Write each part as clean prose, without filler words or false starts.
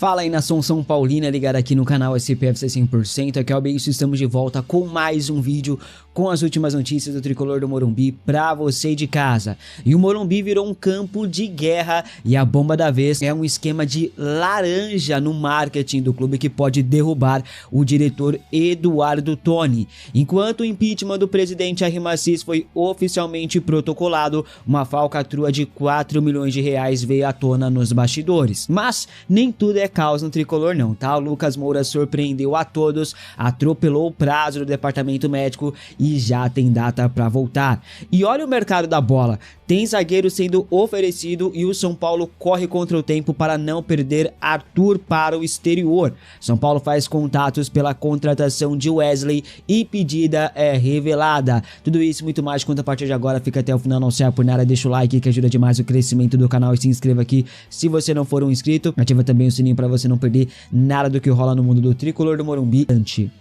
Fala aí, nação São Paulina, ligada aqui no canal SPFC 100%, aqui é o Beijo, estamos de volta com mais um vídeo com as últimas notícias do Tricolor do Morumbi pra você de casa. E o Morumbi virou um campo de guerra e a bomba da vez é um esquema de laranja no marketing do clube que pode derrubar o diretor Eduardo Toni. Enquanto o impeachment do presidente Jair Massis foi oficialmente protocolado, uma falcatrua de 4 milhões de reais veio à tona nos bastidores. Mas nem tudo é caos no Tricolor não, tá? O Lucas Moura surpreendeu a todos, atropelou o prazo do departamento médico e já tem data para voltar. E olha o mercado da bola, tem zagueiro sendo oferecido e o São Paulo corre contra o tempo para não perder Arthur para o exterior. São Paulo faz contatos pela contratação de Wesley e pedida é revelada. Tudo isso e muito mais, conta a partir de agora, fica até o final, não se por nada, deixa o like que ajuda demais o crescimento do canal e se inscreva aqui se você não for um inscrito, ativa também o sininho para você não perder nada do que rola no mundo do Tricolor do Morumbi.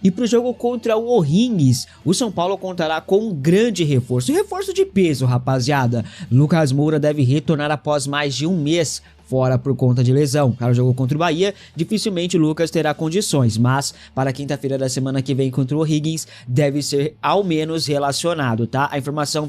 E pro jogo contra o O'Higgins, o São Paulo contará com um grande reforço de peso, rapaziada. Lucas Moura deve retornar após mais de um mês fora por conta de lesão. Para o jogo contra o Bahia, dificilmente o Lucas terá condições, mas para quinta-feira da semana que vem contra o O'Higgins, deve ser ao menos relacionado, tá? A informação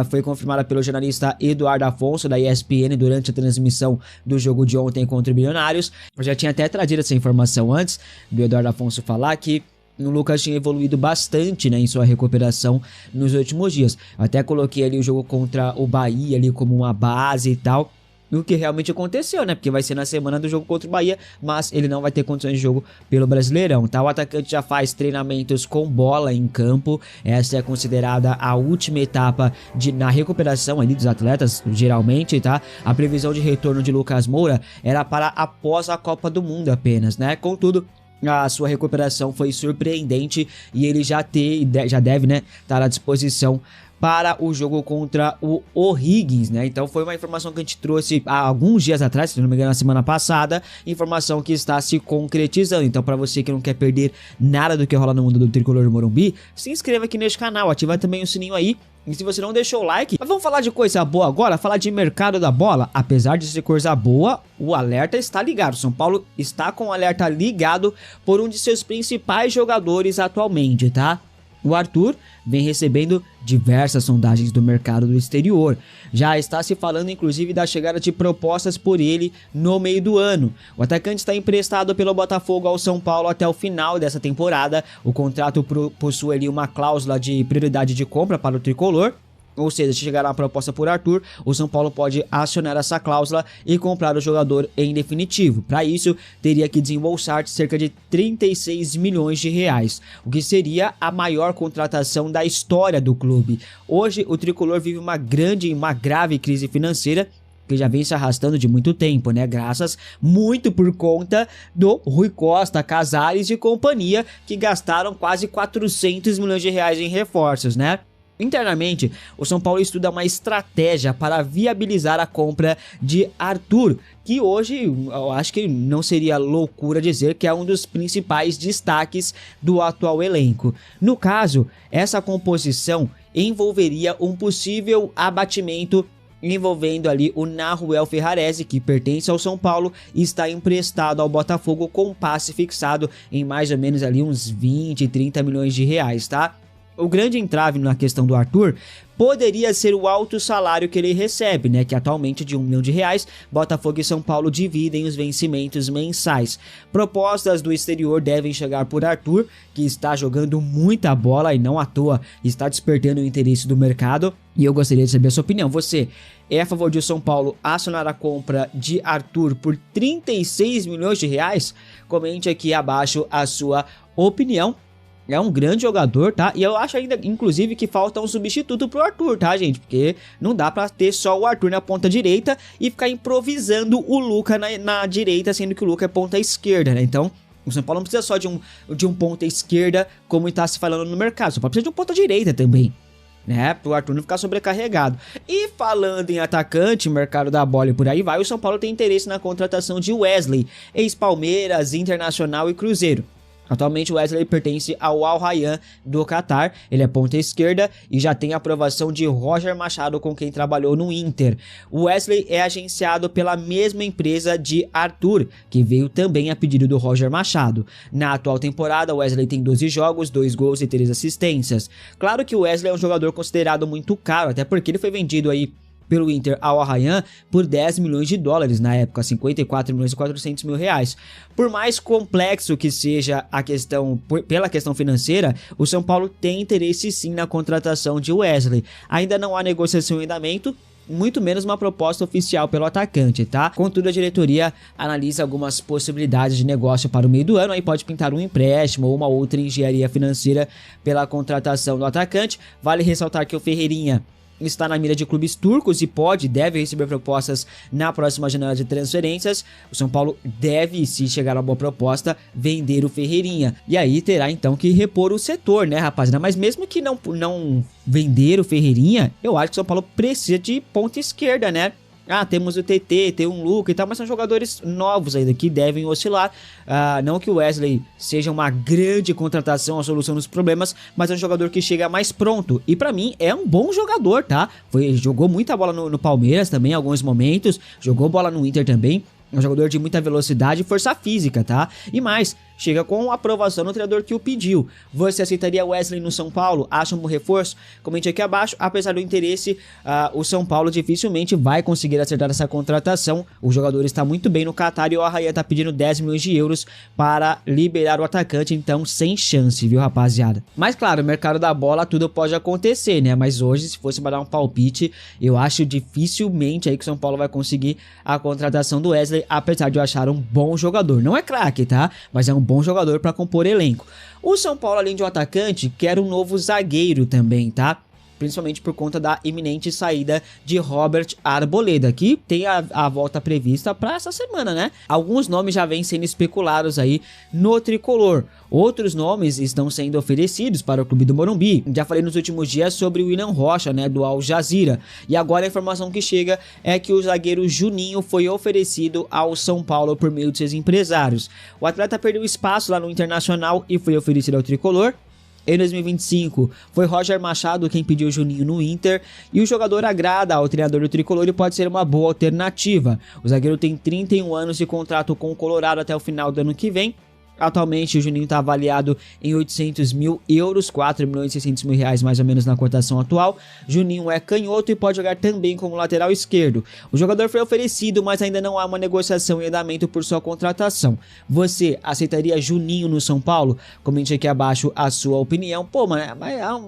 foi confirmada pelo jornalista Eduardo Afonso, da ESPN, durante a transmissão do jogo de ontem contra o Milionários. Eu já tinha até trazido essa informação antes do Eduardo Afonso falar que o Lucas tinha evoluído bastante, né, em sua recuperação nos últimos dias. Eu até coloquei ali o jogo contra o Bahia ali como uma base e tal. O que realmente aconteceu, né? Porque vai ser na semana do jogo contra o Bahia, mas ele não vai ter condições de jogo pelo Brasileirão, tá? O atacante já faz treinamentos com bola em campo. Essa é considerada a última etapa na recuperação ali dos atletas, geralmente, tá? A previsão de retorno de Lucas Moura era para após a Copa do Mundo apenas, né? Contudo, a sua recuperação foi surpreendente e ele já deve, né, estar à disposição para o jogo contra o O'Higgins, né? Então foi uma informação que a gente trouxe há alguns dias atrás, se não me engano na semana passada, informação que está se concretizando. Então para você que não quer perder nada do que rola no mundo do Tricolor do Morumbi, se inscreva aqui neste canal, ativa também o sininho aí. E se você não deixou o like, mas vamos falar de coisa boa agora, falar de mercado da bola. Apesar de ser coisa boa, o alerta está ligado. São Paulo está com o alerta ligado por um de seus principais jogadores atualmente, tá? O Arthur vem recebendo diversas sondagens do mercado do exterior. Já está se falando inclusive da chegada de propostas por ele no meio do ano. O atacante está emprestado pelo Botafogo ao São Paulo até o final dessa temporada. O contrato possui ali uma cláusula de prioridade de compra para o Tricolor. Ou seja, se chegar uma proposta por Arthur, o São Paulo pode acionar essa cláusula e comprar o jogador em definitivo. Para isso, teria que desembolsar cerca de 36 milhões de reais, o que seria a maior contratação da história do clube. Hoje, o Tricolor vive uma grave crise financeira, que já vem se arrastando de muito tempo, né? Graças muito por conta do Rui Costa, Casares e companhia, que gastaram quase 400 milhões de reais em reforços, né? Internamente, o São Paulo estuda uma estratégia para viabilizar a compra de Arthur, que hoje eu acho que não seria loucura dizer que é um dos principais destaques do atual elenco. No caso, essa composição envolveria um possível abatimento envolvendo ali o Nahuel Ferrarese, que pertence ao São Paulo e está emprestado ao Botafogo com passe fixado em mais ou menos ali uns 20, 30 milhões de reais, tá? O grande entrave na questão do Arthur poderia ser o alto salário que ele recebe, né? Que atualmente de R$1 milhão, Botafogo e São Paulo dividem os vencimentos mensais. Propostas do exterior devem chegar por Arthur, que está jogando muita bola e não à toa está despertando o interesse do mercado. E eu gostaria de saber a sua opinião. Você é a favor de o São Paulo acionar a compra de Arthur por 36 milhões de reais? Comente aqui abaixo a sua opinião. É um grande jogador, tá? E eu acho ainda, inclusive, que falta um substituto pro Arthur, tá, gente? Porque não dá pra ter só o Arthur na ponta direita e ficar improvisando o Luca na direita, sendo que o Luca é ponta esquerda, né? Então, o São Paulo não precisa só de um ponta esquerda, como está se falando no mercado. O São Paulo precisa de um ponta direita também, né? Pro Arthur não ficar sobrecarregado. E falando em atacante, mercado da bola e por aí vai, o São Paulo tem interesse na contratação de Wesley, ex-Palmeiras, Internacional e Cruzeiro. Atualmente o Wesley pertence ao Al Rayyan do Catar, ele é ponta esquerda e já tem a aprovação de Roger Machado, com quem trabalhou no Inter. O Wesley é agenciado pela mesma empresa de Arthur, que veio também a pedido do Roger Machado. Na atual temporada, o Wesley tem 12 jogos, 2 gols e 3 assistências. Claro que o Wesley é um jogador considerado muito caro, até porque ele foi vendido aí pelo Inter ao Al Rayyan por 10 milhões de dólares na época, 54 milhões e 400 mil reais. Por mais complexo que seja a questão, pela questão financeira, o São Paulo tem interesse sim na contratação de Wesley. Ainda não há negociação em andamento, muito menos uma proposta oficial pelo atacante, tá? Contudo, a diretoria analisa algumas possibilidades de negócio para o meio do ano, aí pode pintar um empréstimo ou uma outra engenharia financeira pela contratação do atacante. Vale ressaltar que o Ferreirinha está na mira de clubes turcos e deve receber propostas na próxima janela de transferências. O São Paulo deve, se chegar a uma boa proposta, vender o Ferreirinha. E aí terá então que repor o setor, né, rapaziada? Mas mesmo que não vender o Ferreirinha, eu acho que o São Paulo precisa de ponta esquerda, né? Ah, temos o TT, tem um Luca e tal, mas são jogadores novos ainda que devem oscilar. Não que o Wesley seja uma grande contratação, a solução dos problemas, mas é um jogador que chega mais pronto. E pra mim é um bom jogador, tá? Jogou muita bola no Palmeiras também em alguns momentos, jogou bola no Inter também. É um jogador de muita velocidade e força física, tá? E mais, chega com aprovação no treinador que o pediu. Você aceitaria Wesley no São Paulo? Acha um reforço? Comente aqui abaixo. Apesar do interesse, o São Paulo dificilmente vai conseguir acertar essa contratação. O jogador está muito bem no Catar e o Al Rayyan está pedindo 10 milhões de euros para liberar o atacante, então sem chance, viu, rapaziada? Mas claro, no mercado da bola tudo pode acontecer, né? Mas hoje, se fosse para dar um palpite, eu acho dificilmente aí que o São Paulo vai conseguir a contratação do Wesley, apesar de eu achar um bom jogador. Não é craque, tá? Mas é um bom jogador para compor elenco. O São Paulo, além de um atacante, quer um novo zagueiro também, tá? Principalmente por conta da iminente saída de Robert Arboleda, que tem a volta prevista para essa semana, né? Alguns nomes já vêm sendo especulados aí no tricolor. Outros nomes estão sendo oferecidos para o clube do Morumbi. Já falei nos últimos dias sobre o William Rocha, né, do Al Jazeera. E agora a informação que chega é que o zagueiro Juninho foi oferecido ao São Paulo por meio de seus empresários. O atleta perdeu espaço lá no Internacional e foi oferecido ao tricolor. Em 2025, foi Roger Machado quem pediu Juninho no Inter, e o jogador agrada ao treinador do tricolor e pode ser uma boa alternativa. O zagueiro tem 31 anos de contrato com o Colorado até o final do ano que vem. Atualmente o Juninho está avaliado em 800 mil euros, 4 milhões e 600 mil reais mais ou menos na cotação atual. Juninho é canhoto e pode jogar também como lateral esquerdo. O jogador foi oferecido, mas ainda não há uma negociação em andamento por sua contratação. Você aceitaria Juninho no São Paulo? Comente aqui abaixo a sua opinião. Pô, mano,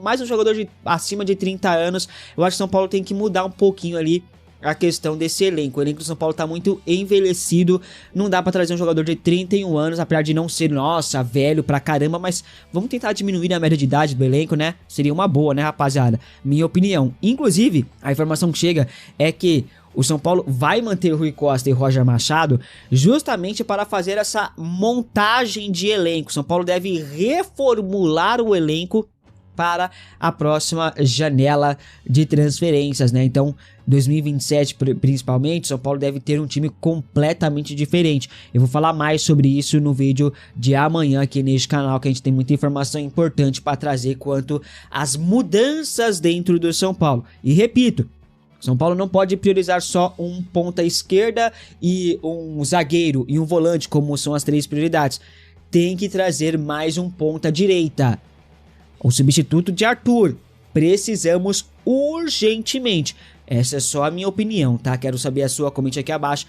mais um jogador acima de 30 anos. Eu acho que São Paulo tem que mudar um pouquinho ali a questão desse elenco. O elenco do São Paulo tá muito envelhecido, não dá pra trazer um jogador de 31 anos, apesar de não ser, nossa, velho pra caramba, mas vamos tentar diminuir a média de idade do elenco, né? Seria uma boa, né, rapaziada? Minha opinião. Inclusive, a informação que chega é que o São Paulo vai manter o Rui Costa e Roger Machado justamente para fazer essa montagem de elenco. O São Paulo deve reformular o elenco para a próxima janela de transferências, né? Então, 2027 principalmente, São Paulo deve ter um time completamente diferente. Eu vou falar mais sobre isso no vídeo de amanhã aqui neste canal, que a gente tem muita informação importante para trazer quanto às mudanças dentro do São Paulo. E repito, São Paulo não pode priorizar só um ponta esquerda e um zagueiro e um volante, como são as 3 prioridades. Tem que trazer mais um ponta direita. O substituto de Arthur. Precisamos urgentemente. Essa é só a minha opinião, tá? Quero saber a sua, comente aqui abaixo.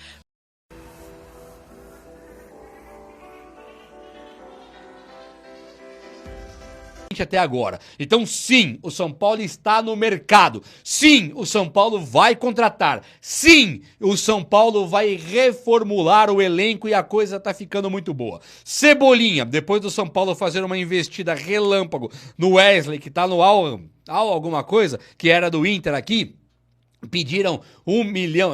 Até agora. Então sim, o São Paulo está no mercado. Sim, o São Paulo vai contratar. Sim, o São Paulo vai reformular o elenco e a coisa tá ficando muito boa. Cebolinha, depois do São Paulo fazer uma investida relâmpago no Wesley, que tá no Al alguma coisa, que era do Inter aqui, Pediram 1 milhão,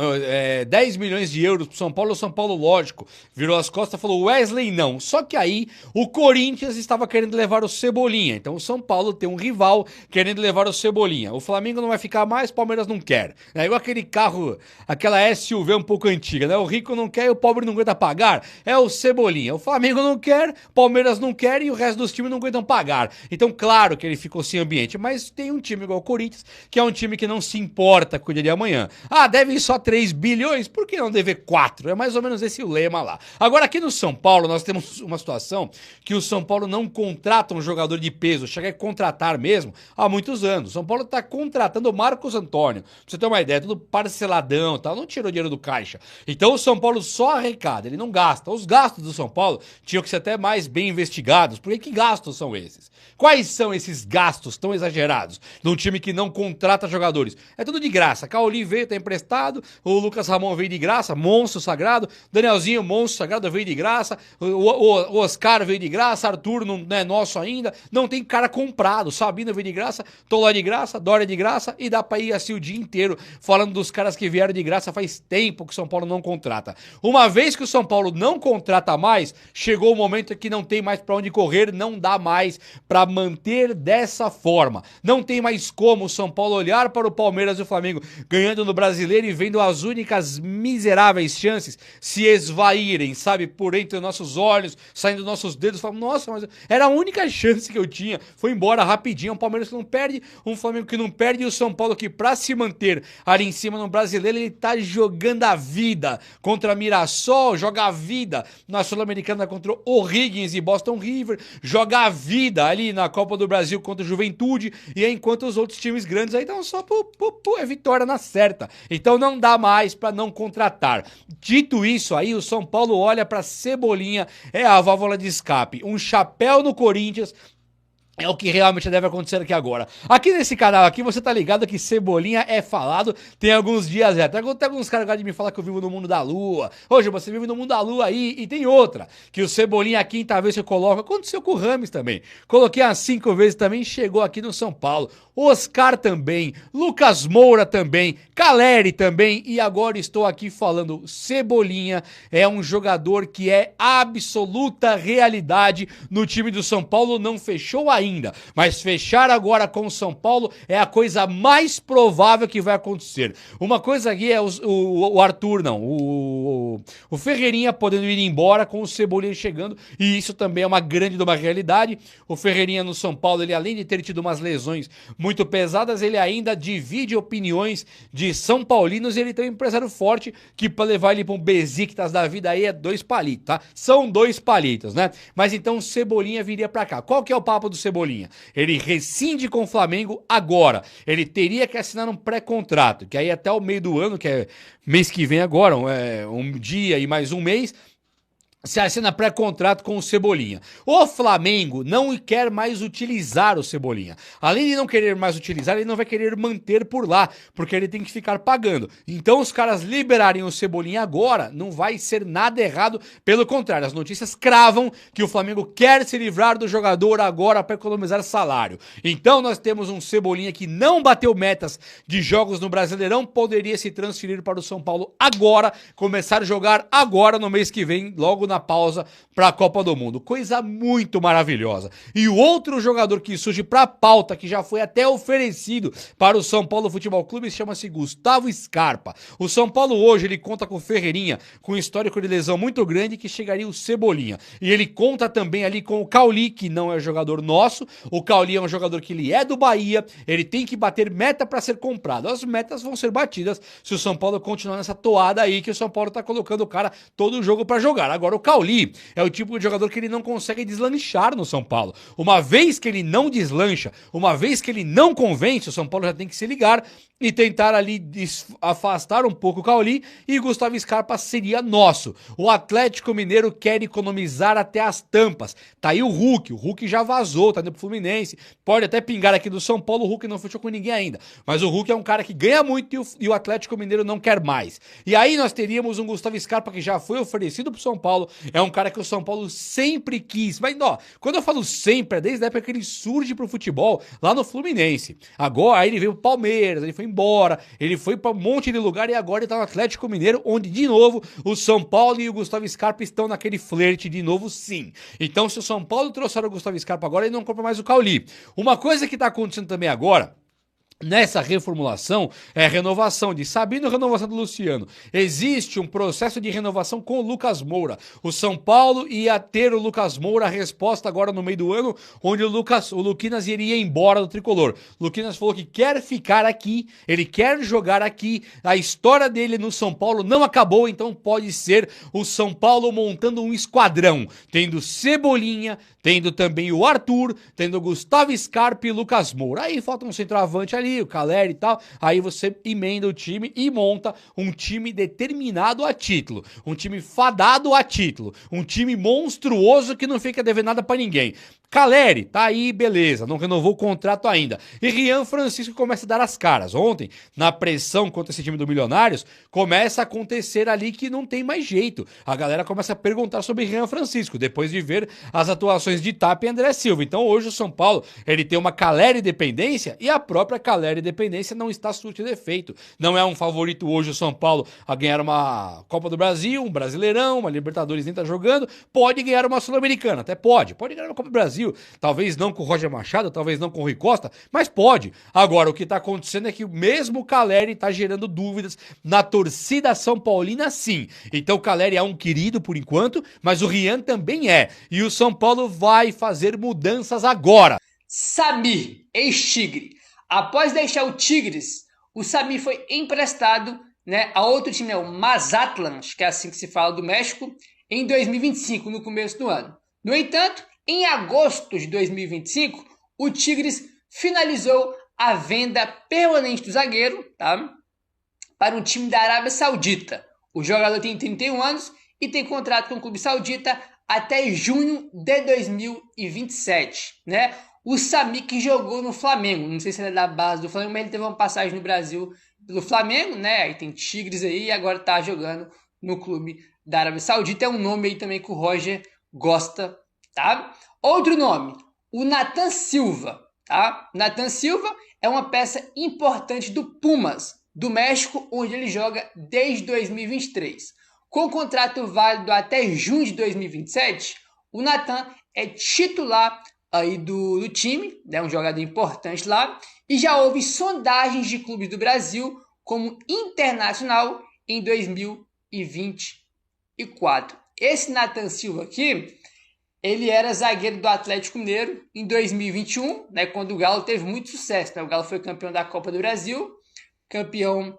10 milhões de euros pro São Paulo. O São Paulo, lógico, virou as costas e falou: Wesley não. Só que aí o Corinthians estava querendo levar o Cebolinha. Então o São Paulo tem um rival querendo levar o Cebolinha. O Flamengo não vai ficar mais, o Palmeiras não quer. É igual aquele carro, aquela SUV um pouco antiga, né? O rico não quer e o pobre não aguenta pagar. É o Cebolinha. O Flamengo não quer, o Palmeiras não quer e o resto dos times não aguentam pagar. Então, claro que ele ficou sem ambiente. Mas tem um time igual o Corinthians, que é um time que não se importa com o dia de amanhã. Ah, deve só 3 bilhões, por que não dever 4? É mais ou menos esse o lema lá. Agora, aqui no São Paulo, nós temos uma situação que o São Paulo não contrata um jogador de peso, chega a contratar mesmo há muitos anos. O São Paulo está contratando o Marcos Antônio. Pra você ter uma ideia, tudo parceladão, tá? Não tirou dinheiro do caixa. Então o São Paulo só arrecada, ele não gasta. Os gastos do São Paulo tinham que ser até mais bem investigados. Porque que gastos são esses? Quais são esses gastos tão exagerados num time que não contrata jogadores? É tudo de graça. Cauli veio, tá emprestado. O Lucas Ramon veio de graça, monstro sagrado. Danielzinho, monstro sagrado, veio de graça. O Oscar veio de graça. Arthur não é nosso ainda. Não tem cara comprado. Sabino veio de graça. Toló de graça. Dória de graça. E dá pra ir assim o dia inteiro falando dos caras que vieram de graça. Faz tempo que o São Paulo não contrata. Uma vez que o São Paulo não contrata mais, chegou o momento que não tem mais pra onde correr. Não dá mais pra manter dessa forma. Não tem mais como o São Paulo olhar para o Palmeiras e o Flamengo ganhando no Brasileiro e vendo as únicas miseráveis chances se esvaírem, sabe, por entre nossos olhos, saindo dos nossos dedos, falando: nossa, mas era a única chance que eu tinha, foi embora rapidinho. Um Palmeiras que não perde, um Flamengo que não perde, e o São Paulo que, pra se manter ali em cima no Brasileiro, ele tá jogando a vida contra Mirassol, joga a vida na Sul-Americana contra o O'Higgins e Boston River, joga a vida ali na Copa do Brasil contra o Juventude, e enquanto os outros times grandes aí estão só é vitória na certa. Então não dá mais pra não contratar. Dito isso aí, o São Paulo olha pra Cebolinha, é a válvula de escape. Um chapéu no Corinthians é o que realmente deve acontecer aqui agora. Aqui nesse canal aqui, você tá ligado que Cebolinha é falado tem alguns dias já. Tem alguns caras de me falar que eu vivo no mundo da lua. Hoje você vive no mundo da lua aí. E tem outra, que o Cebolinha a quinta vez eu coloco. Aconteceu com o Rames também. Coloquei umas 5 vezes também, chegou aqui no São Paulo. Oscar também, Lucas Moura também, Caleri também, e agora estou aqui falando: Cebolinha é um jogador que é absoluta realidade no time do São Paulo. Não fechou ainda, mas fechar agora com o São Paulo é a coisa mais provável que vai acontecer. Uma coisa aqui é o Arthur, não, o Ferreirinha podendo ir embora com o Cebolinha chegando, e isso também é uma grande de uma realidade. O Ferreirinha no São Paulo, ele além de ter tido umas lesões muito pesadas, ele ainda divide opiniões de São Paulinos, e ele tem um empresário forte que pra levar ele pra um Besiktas da vida aí é 2 palitos, tá? São 2 palitos, né? Mas então o Cebolinha viria pra cá. Qual que é o papo do Cebolinha? Ele rescinde com o Flamengo agora. Ele teria que assinar um pré-contrato, que aí até o meio do ano, que é mês que vem agora, um dia e mais um mês, se assina pré-contrato com o Cebolinha. O Flamengo não quer mais utilizar o Cebolinha. Além de não querer mais utilizar, ele não vai querer manter por lá, porque ele tem que ficar pagando. Então os caras liberarem o Cebolinha agora, não vai ser nada errado. Pelo contrário, as notícias cravam que o Flamengo quer se livrar do jogador agora para economizar salário. Então nós temos um Cebolinha que não bateu metas de jogos no Brasileirão, poderia se transferir para o São Paulo agora, começar a jogar agora no mês que vem, logo na pausa para a Copa do Mundo. Coisa muito maravilhosa. E o outro jogador que surge para a pauta, que já foi até oferecido para o São Paulo Futebol Clube, chama-se Gustavo Scarpa. O São Paulo hoje, ele conta com o Ferreirinha, com um histórico de lesão muito grande, que chegaria o Cebolinha. E ele conta também ali com o Cauli, que não é jogador nosso. O Cauli é um jogador que ele é do Bahia, ele tem que bater meta para ser comprado. As metas vão ser batidas se o São Paulo continuar nessa toada aí, que o São Paulo tá colocando o cara todo o jogo para jogar. Agora, o Cauli é o tipo de jogador que ele não consegue deslanchar no São Paulo. Uma vez que ele não deslancha, uma vez que ele não convence, o São Paulo já tem que se ligar e tentar ali afastar um pouco o Cauli, e Gustavo Scarpa seria nosso. O Atlético Mineiro quer economizar até as tampas. Tá aí o Hulk já vazou, tá indo pro Fluminense, pode até pingar aqui do São Paulo. O Hulk não fechou com ninguém ainda, mas o Hulk é um cara que ganha muito e o Atlético Mineiro não quer mais. E aí nós teríamos um Gustavo Scarpa que já foi oferecido pro São Paulo, é um cara que o São Paulo sempre quis. Mas, ó, quando eu falo sempre, é desde a época que ele surge pro futebol, lá no Fluminense. Agora, aí ele veio pro Palmeiras, ele foi embora, ele foi pra um monte de lugar e agora ele tá no Atlético Mineiro, onde, de novo, o São Paulo e o Gustavo Scarpa estão naquele flerte de novo, sim. Então, se o São Paulo trouxer o Gustavo Scarpa agora, ele não compra mais o Cauli. Uma coisa que tá acontecendo também agora, nessa reformulação, é renovação de Sabino, renovação do Luciano. Existe um processo de renovação com o Lucas Moura. O São Paulo ia ter o Lucas Moura, a resposta agora no meio do ano, onde o Luquinas iria embora do Tricolor. O Luquinas falou que quer ficar aqui, ele quer jogar aqui, a história dele no São Paulo não acabou, então pode ser o São Paulo montando um esquadrão, tendo Cebolinha, tendo também o Arthur, tendo o Gustavo Scarpa e o Lucas Moura. Aí falta um centroavante ali, o Caleri e tal, aí você emenda o time e monta um time determinado a título, um time fadado a título, um time monstruoso que não fica devendo nada pra ninguém. Caleri, tá aí, beleza, não renovou o contrato ainda. E Rian Francisco começa a dar as caras. Ontem, na pressão contra esse time do Milionários, começa a acontecer ali que não tem mais jeito. A galera começa a perguntar sobre Rian Francisco, depois de ver as atuações de Tap e André Silva. Então hoje o São Paulo, ele tem uma Caleri dependência e a própria Caleri dependência não está surtindo efeito. Não é um favorito hoje o São Paulo a ganhar uma Copa do Brasil, um Brasileirão, uma Libertadores nem tá jogando, pode ganhar uma Sul-Americana, até pode ganhar uma Copa do Brasil. Talvez não com o Roger Machado, talvez não com o Rui Costa, mas pode. Agora, o que tá acontecendo é que mesmo o Caleri tá gerando dúvidas na torcida São Paulina, sim. Então o Caleri é um querido por enquanto, mas o Rian também é. E o São Paulo vai fazer mudanças agora. Samir, ex-Tigre. Após deixar o Tigres, o Samir foi emprestado, né, a outro time, o Mazatlán, que é assim que se fala, do México, em 2025, no começo do ano. No entanto, em agosto de 2025, o Tigres finalizou a venda permanente do zagueiro, tá, para um time da Arábia Saudita. O jogador tem 31 anos e tem contrato com o clube saudita até junho de 2027, né? O Samir que jogou no Flamengo, não sei se ele é da base do Flamengo, mas ele teve uma passagem no Brasil pelo Flamengo, né? Aí tem Tigres aí e agora tá jogando no clube da Arábia Saudita. É um nome aí também que o Roger gosta, tá? Outro nome, o Nathan Silva, tá? Nathan Silva é uma peça importante do Pumas, do México, onde ele joga desde 2023. Com contrato válido até junho de 2027, o Nathan é titular aí do time, né? Um jogador importante lá, e já houve sondagens de clubes do Brasil como internacional em 2024. Esse Nathan Silva aqui, ele era zagueiro do Atlético Mineiro em 2021, né, quando o Galo teve muito sucesso, né? O Galo foi campeão da Copa do Brasil, campeão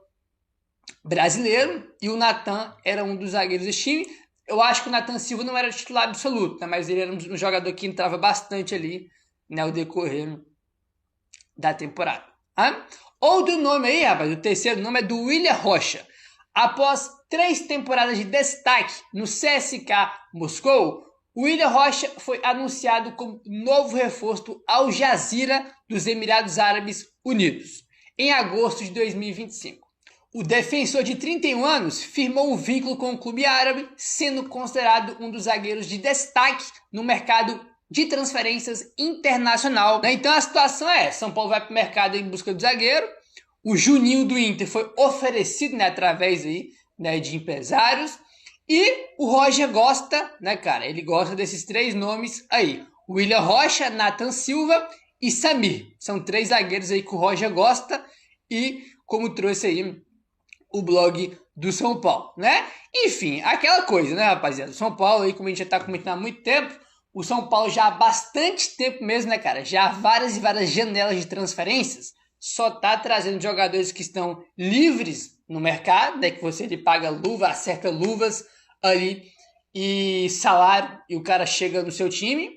brasileiro, e o Nathan era um dos zagueiros desse time. Eu acho que o Nathan Silva não era titular absoluto, né, mas ele era um jogador que entrava bastante ali, né, ao decorrer da temporada. Outro nome aí, rapaz, o terceiro nome é do William Rocha. Após 3 temporadas de destaque no CSKA Moscou, o William Rocha foi anunciado como novo reforço ao Jazeera dos Emirados Árabes Unidos, em agosto de 2025. O defensor de 31 anos firmou um vínculo com o clube árabe, sendo considerado um dos zagueiros de destaque no mercado de transferências internacional. Então a situação é, São Paulo vai para o mercado em busca do zagueiro, o Juninho do Inter foi oferecido, né, através aí, né, de empresários, e o Roger gosta, né, cara, ele gosta desses 3 nomes aí, William Rocha, Nathan Silva e Samir. São 3 zagueiros aí que o Roger gosta e como trouxe aí o blog do São Paulo, né? Enfim, aquela coisa, né, rapaziada? O São Paulo aí, como a gente já tá comentando há muito tempo, o São Paulo já há bastante tempo mesmo, né, cara? Já há várias e várias janelas de transferências, só tá trazendo jogadores que estão livres no mercado, né, que você lhe paga luva, acerta luvas ali e salário, e o cara chega no seu time,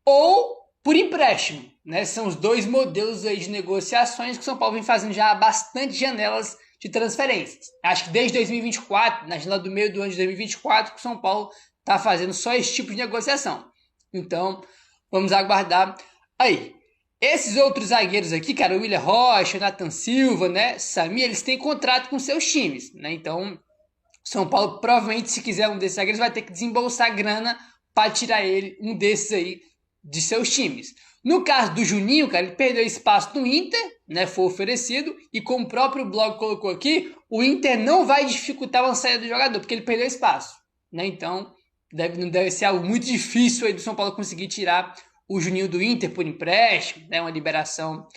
ou por empréstimo, né? São os 2 modelos aí de negociações que o São Paulo vem fazendo já há bastante janelas de transferências. Acho que desde 2024, na janela do meio do ano de 2024, que o São Paulo está fazendo só esse tipo de negociação. Então, vamos aguardar aí. Esses outros zagueiros aqui, cara, o William Rocha, Nathan Silva, né, Samir, eles têm contrato com seus times, né? Então, São Paulo provavelmente, se quiser um desses zagueiros, vai ter que desembolsar grana para tirar ele, um desses aí, de seus times. No caso do Juninho, cara, ele perdeu espaço no Inter, né, foi oferecido, e como o próprio blog colocou aqui, o Inter não vai dificultar a saída do jogador, porque ele perdeu espaço, né, então não deve ser algo muito difícil aí do São Paulo conseguir tirar o Juninho do Inter por empréstimo, né, uma liberação.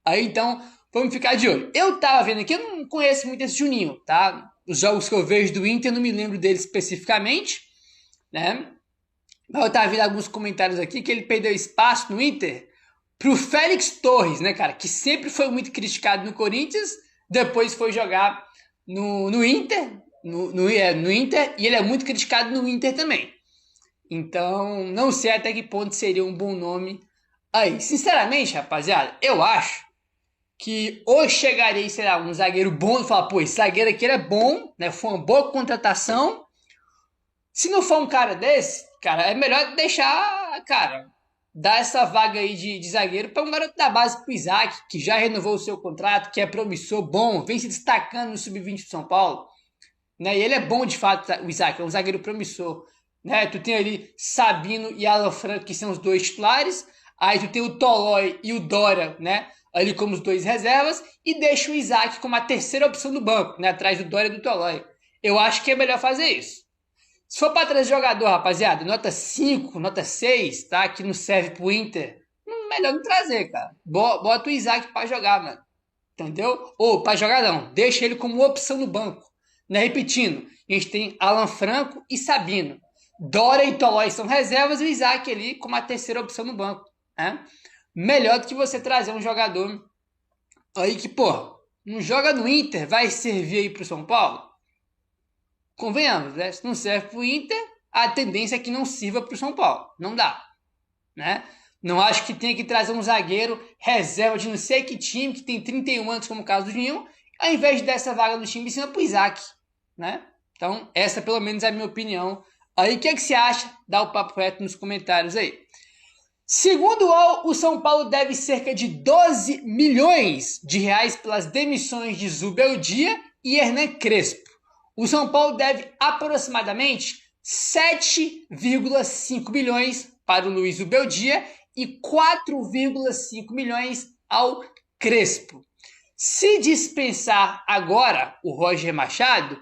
Aí então, vamos ficar de olho. Eu tava vendo aqui, eu não conheço muito esse Juninho, tá? Os jogos que eu vejo do Inter, eu não me lembro dele especificamente, né? Mas eu tava vendo alguns comentários aqui que ele perdeu espaço no Inter pro Félix Torres, né, cara? Que sempre foi muito criticado no Corinthians, depois foi jogar no Inter, no Inter, e ele é muito criticado no Inter também. Então, não sei até que ponto seria um bom nome aí. Sinceramente, rapaziada, eu acho que ou chegaria, sei lá, um zagueiro bom e falar, pô, esse zagueiro aqui é bom, né? Foi uma boa contratação. Se não for um cara desse, cara, é melhor deixar, cara, dar essa vaga aí de zagueiro para um garoto da base, pro Isaac, que já renovou o seu contrato, que é promissor, bom, vem se destacando no Sub-20 de São Paulo, né? E ele é bom de fato, o Isaac, é um zagueiro promissor, né? Tu tem ali Sabino e Alan Franco, que são os dois titulares, aí tu tem o Tolói e o Dória, né? Ali como os dois reservas, e deixa o Isaac como a terceira opção do banco, né? Atrás do Dória e do Tolói. Eu acho que é melhor fazer isso. Se for para trazer jogador, rapaziada, nota 5, nota 6, tá? Que não serve pro Inter, melhor não trazer, cara. Bota o Isaac para jogar, mano. Entendeu? Ou para jogar não, deixa ele como opção no banco. Né? Repetindo, a gente tem Alan Franco e Sabino. Dória e Tolói são reservas e o Isaac ali como a terceira opção no banco, né? Melhor do que você trazer um jogador aí que, pô, não joga no Inter, vai servir aí pro São Paulo? Convenhamos, né? Se não serve pro Inter, a tendência é que não sirva pro São Paulo. Não dá, né? Não acho que tenha que trazer um zagueiro reserva de não sei que time, que tem 31 anos, como o caso do Juninho, ao invés de dar essa vaga do time em cima pro Isaac, né? Então, essa pelo menos é a minha opinião. Aí, o que é que você acha? Dá o papo reto nos comentários aí. Segundo o UOL, o São Paulo deve cerca de 12 milhões de reais pelas demissões de Zubeldia e Hernan Crespo. O São Paulo deve aproximadamente 7,5 milhões para o Luiz Zubeldia e 4,5 milhões ao Crespo. Se dispensar agora o Roger Machado,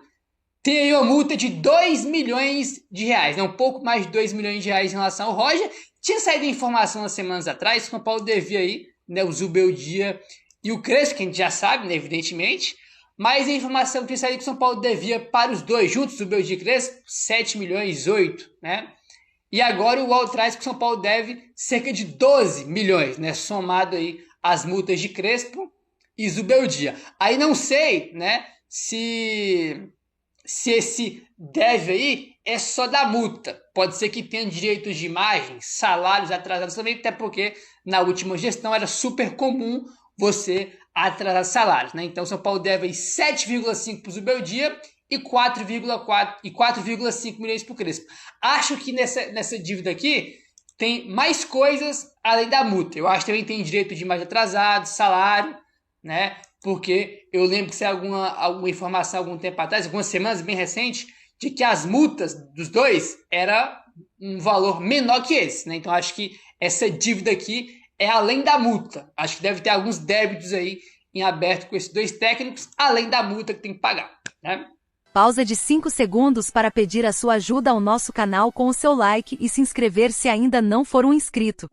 tem aí uma multa de 2 milhões de reais, né? Um pouco mais de 2 milhões de reais em relação ao Roger. Tinha saído informação umas semanas atrás que o São Paulo devia aí, né, o Zubeldia e o Crespo, que a gente já sabe, né, evidentemente. Mas a informação que tinha saído que o São Paulo devia para os dois juntos, Zubeldia e Crespo, 7 milhões, 8, né? E agora o UOL traz que o São Paulo deve cerca de 12 milhões, né? Somado aí as multas de Crespo e Zubeldia. Aí não sei, né, se esse deve aí é só da multa. Pode ser que tenha direitos de imagem, salários atrasados também, até porque na última gestão era super comum você atrasar salários, né? Então, São Paulo deve 7,5 para o Zubeldia e 4,5 milhões para o Crespo. Acho que nessa dívida aqui tem mais coisas além da multa. Eu acho que também tem direito de imagem atrasado, salário, né? Porque eu lembro que saiu alguma informação algum tempo atrás, algumas semanas bem recente, de que as multas dos dois era um valor menor que esse, né? Então acho que essa dívida aqui é além da multa. Acho que deve ter alguns débitos aí em aberto com esses dois técnicos, além da multa que tem que pagar, né? Pausa de 5 segundos para pedir a sua ajuda ao nosso canal com o seu like e se inscrever se ainda não for um inscrito.